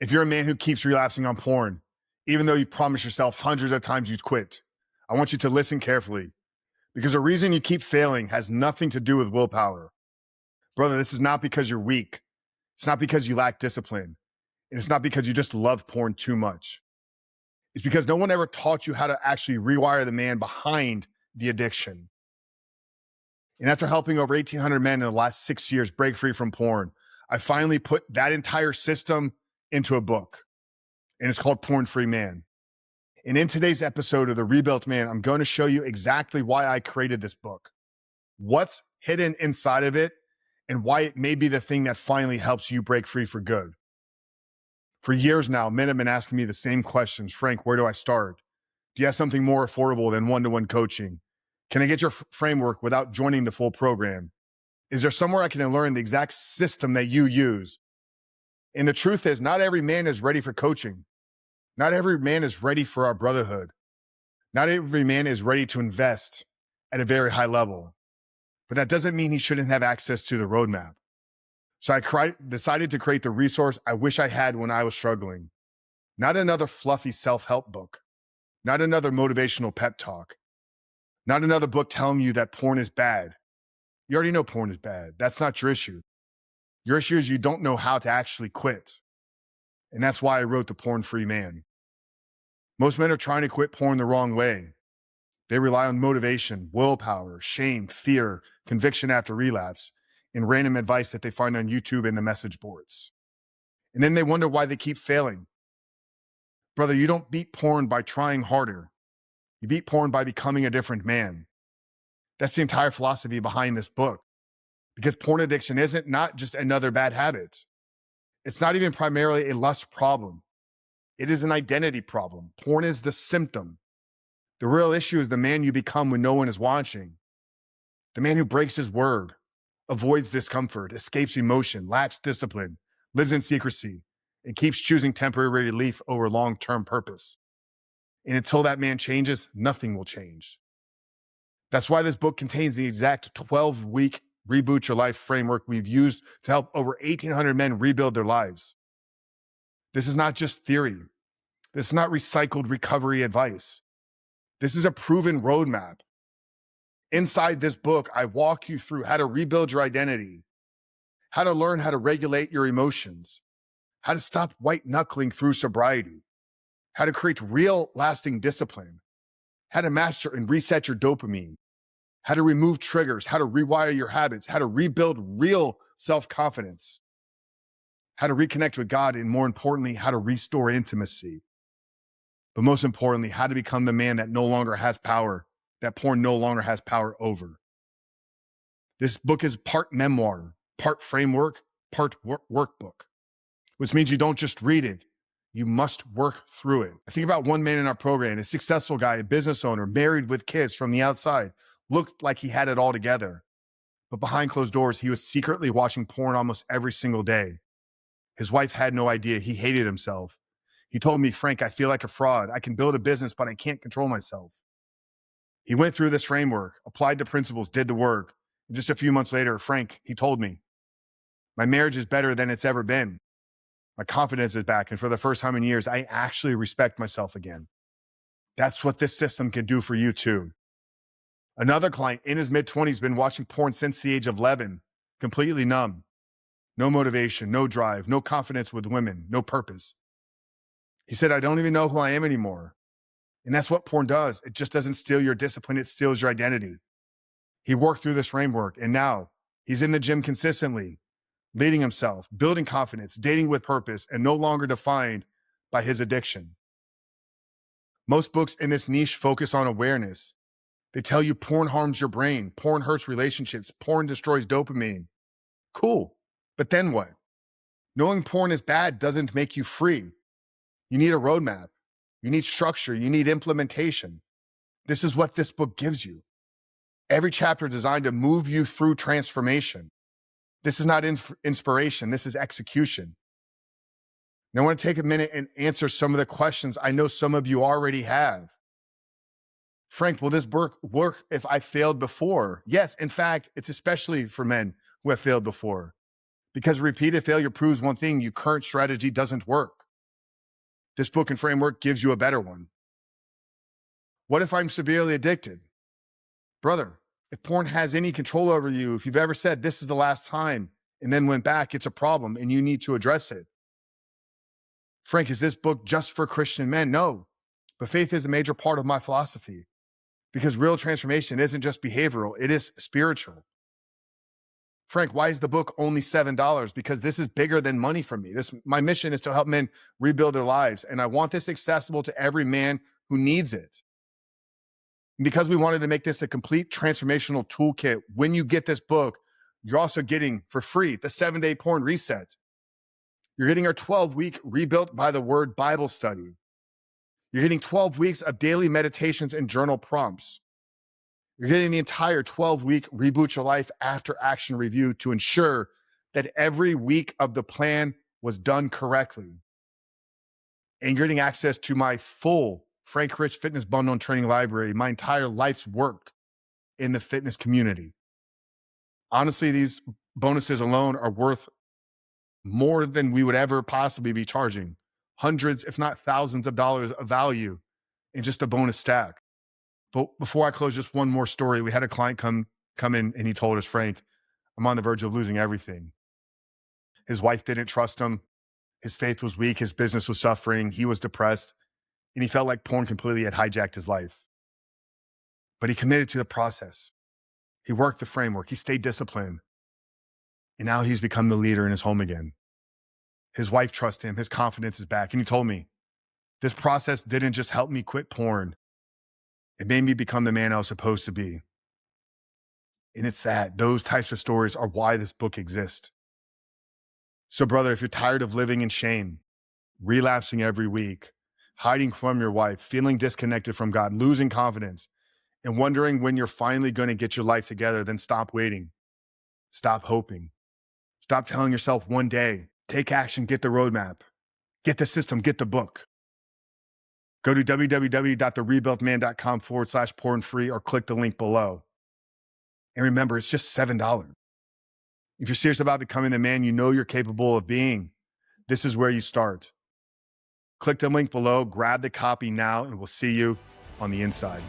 If you're a man who keeps relapsing on porn, even though you've promised yourself hundreds of times you'd quit, I want you to listen carefully, because the reason you keep failing has nothing to do with willpower. Brother, this is not because you're weak. It's not because you lack discipline. And it's not because you just love porn too much. It's because no one ever taught you how to actually rewire the man behind the addiction. And after helping over 1,800 men in the last 6 years break free from porn, I finally put that entire system into a book. And it's called Porn Free Man. And in today's episode of The Rebuilt Man, I'm going to show you exactly why I created this book, what's hidden inside of it, and why it may be the thing that finally helps you break free for good. For years now, men have been asking me the same questions. Frank, where do I start? Do you have something more affordable than one-to-one coaching? Can I get your framework without joining the full program? Is there somewhere I can learn the exact system that you use? And the truth is, not every man is ready for coaching. Not every man is ready for our brotherhood. Not every man is ready to invest at a very high level. But that doesn't mean he shouldn't have access to the roadmap. So I decided to create the resource I wish I had when I was struggling. Not another fluffy self-help book. Not another motivational pep talk. Not another book telling you that porn is bad. You already know porn is bad. That's not your issue. Your issue is you don't know how to actually quit. And that's why I wrote The Porn Free Man. Most men are trying to quit porn the wrong way. They rely on motivation, willpower, shame, fear, conviction after relapse, and random advice that they find on YouTube and the message boards. And then they wonder why they keep failing. Brother, you don't beat porn by trying harder. You beat porn by becoming a different man. That's the entire philosophy behind this book. Because porn addiction isn't not just another bad habit. It's not even primarily a lust problem. It is an identity problem. Porn is the symptom. The real issue is the man you become when no one is watching. The man who breaks his word, avoids discomfort, escapes emotion, lacks discipline, lives in secrecy, and keeps choosing temporary relief over long-term purpose. And until that man changes, nothing will change. That's why this book contains the exact 12-week Reboot Your Life framework we've used to help over 1,800 men rebuild their lives. This is not just theory. This is not recycled recovery advice. This is a proven roadmap. Inside this book, I walk you through how to rebuild your identity, how to learn how to regulate your emotions, how to stop white-knuckling through sobriety, how to create real lasting discipline, how to master and reset your dopamine, how to remove triggers, how to rewire your habits, how to rebuild real self-confidence, how to reconnect with God, and more importantly, how to restore intimacy. But most importantly, how to become the man that no longer has power, that porn no longer has power over. This book is part memoir, part framework, part workbook, which means you don't just read it, you must work through it. I think about one man in our program, a successful guy, a business owner, married with kids from the outside, looked like he had it all together. But behind closed doors, he was secretly watching porn almost every single day. His wife had no idea. He hated himself. He told me, Frank, I feel like a fraud. I can build a business, but I can't control myself. He went through this framework, applied the principles, did the work. And just a few months later, Frank, he told me, my marriage is better than it's ever been. My confidence is back. And for the first time in years, I actually respect myself again. That's what this system can do for you too. Another client in his mid-20s been watching porn since the age of 11, completely numb. No motivation, no drive, no confidence with women, no purpose. He said, I don't even know who I am anymore. And that's what porn does. It just doesn't steal your discipline. It steals your identity. He worked through this framework, and now he's in the gym consistently, leading himself, building confidence, dating with purpose, and no longer defined by his addiction. Most books in this niche focus on awareness. They tell you porn harms your brain, porn hurts relationships, porn destroys dopamine. Cool, but then what? Knowing porn is bad doesn't make you free. You need a roadmap. You need structure. You need implementation. This is what this book gives you. Every chapter designed to move you through transformation. This is not inspiration. This is execution. Now I want to take a minute and answer some of the questions I know some of you already have. Frank, will this work if I failed before? Yes, in fact, it's especially for men who have failed before. Because repeated failure proves one thing, your current strategy doesn't work. This book and framework gives you a better one. What if I'm severely addicted? Brother, if porn has any control over you, if you've ever said this is the last time and then went back, it's a problem and you need to address it. Frank, is this book just for Christian men? No, but faith is a major part of my philosophy because real transformation isn't just behavioral, it is spiritual. Frank, why is the book only $7? Because this is bigger than money for me. My mission is to help men rebuild their lives, and I want this accessible to every man who needs it. And because we wanted to make this a complete transformational toolkit, when you get this book, you're also getting for free the 7-day porn reset. You're getting our 12-week Rebuilt by the Word Bible study. You're getting 12 weeks of daily meditations and journal prompts. You're getting the entire 12-week Reboot Your Life After Action review to ensure that every week of the plan was done correctly. And you're getting access to my full Frank Rich Fitness Bundle and Training Library, my entire life's work in the fitness community. Honestly, these bonuses alone are worth more than we would ever possibly be charging. Hundreds, if not thousands of dollars of value in just a bonus stack. But before I close, just one more story. We had a client come in and he told us, Frank, I'm on the verge of losing everything. His wife didn't trust him. His faith was weak. His business was suffering. He was depressed. And he felt like porn completely had hijacked his life. But he committed to the process. He worked the framework. He stayed disciplined. And now he's become the leader in his home again. His wife trusts him. His confidence is back. And he told me, this process didn't just help me quit porn. It made me become the man I was supposed to be. And it's those types of stories are why this book exists. So brother, if you're tired of living in shame, relapsing every week, hiding from your wife, feeling disconnected from God, losing confidence, and wondering when you're finally going to get your life together, then stop waiting. Stop hoping. Stop telling yourself one day, take action, get the roadmap, get the system, get the book. Go to www.therebuiltman.com/porn free or click the link below. And remember, it's just $7. If you're serious about becoming the man you know you're capable of being, this is where you start. Click the link below, grab the copy now, and we'll see you on the inside.